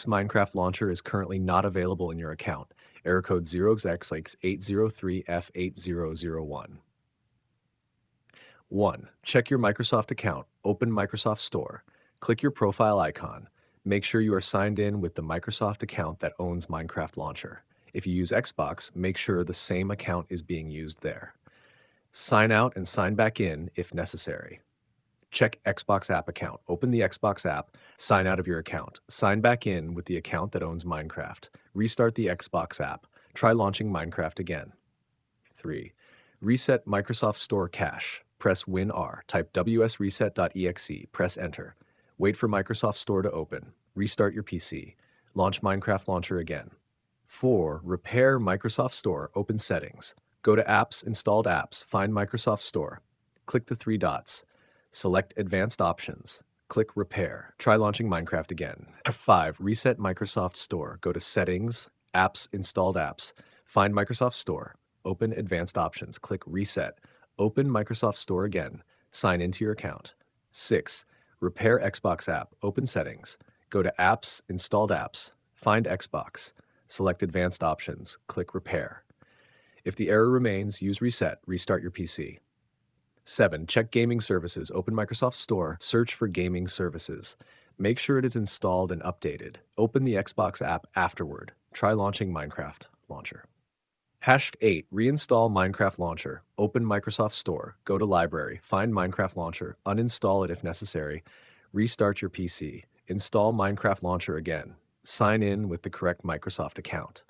Minecraft launcher is currently not available in your account. Error code 0x803F8001. 1. Check your Microsoft account. Open Microsoft Store. Click your profile icon. Make sure you are signed in with the Microsoft account that owns Minecraft Launcher. If you use Xbox, make sure the same account is being used there. Sign out and sign back in if necessary. Check Xbox app account. Open the Xbox app, sign out of your account. Sign back in with the account that owns Minecraft. Restart the Xbox app. Try launching Minecraft again. 3. Reset Microsoft Store cache. Press WinR. Type wsreset.exe. Press enter. Wait for Microsoft Store to open. Restart your PC. Launch Minecraft Launcher again. 4. Repair Microsoft Store. Open Settings. Go to Apps, Installed Apps. Find Microsoft Store. Click the three dots. Select Advanced Options. Click Repair. Try launching Minecraft again. 5. Reset Microsoft Store. Go to Settings, Apps, Installed Apps. Find Microsoft Store. Open Advanced Options. Click Reset. Open Microsoft Store again. Sign into your account. 6. Repair Xbox app. Open Settings. Go to Apps, Installed Apps. Find Xbox. Select Advanced Options. Click Repair. If the error remains, use Reset. Restart your PC. 7. Check Gaming Services. Open Microsoft Store. Search for Gaming Services. Make sure it is installed and updated. Open the Xbox app afterward. Try launching Minecraft Launcher. #8. Reinstall Minecraft Launcher. Open Microsoft Store. Go to Library. Find Minecraft Launcher. Uninstall it if necessary. Restart your PC. Install Minecraft Launcher again. Sign in with the correct Microsoft account.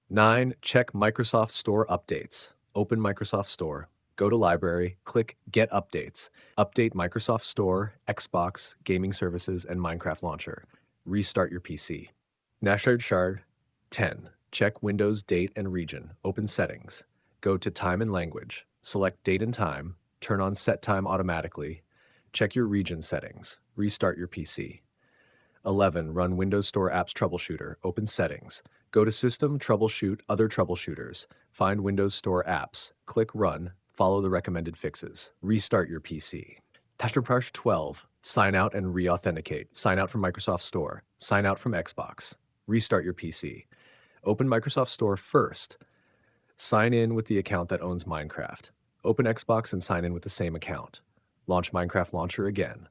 9. Check Microsoft Store updates. Open Microsoft Store. Go to Library, click Get Updates. Update Microsoft Store, Xbox, Gaming Services, and Minecraft Launcher. Restart your PC. #10. Check Windows date and region. Open Settings. Go to Time and Language. Select Date and Time. Turn on Set Time automatically. Check your region settings. Restart your PC. 11. Run Windows Store Apps Troubleshooter. Open Settings. Go to System, Troubleshoot, Other Troubleshooters. Find Windows Store Apps. Click Run. Follow the recommended fixes. Restart your PC. 12. Sign out and re-authenticate. Sign out from Microsoft Store. Sign out from Xbox. Restart your PC. Open Microsoft Store first. Sign in with the account that owns Minecraft. Open Xbox and sign in with the same account. Launch Minecraft Launcher again.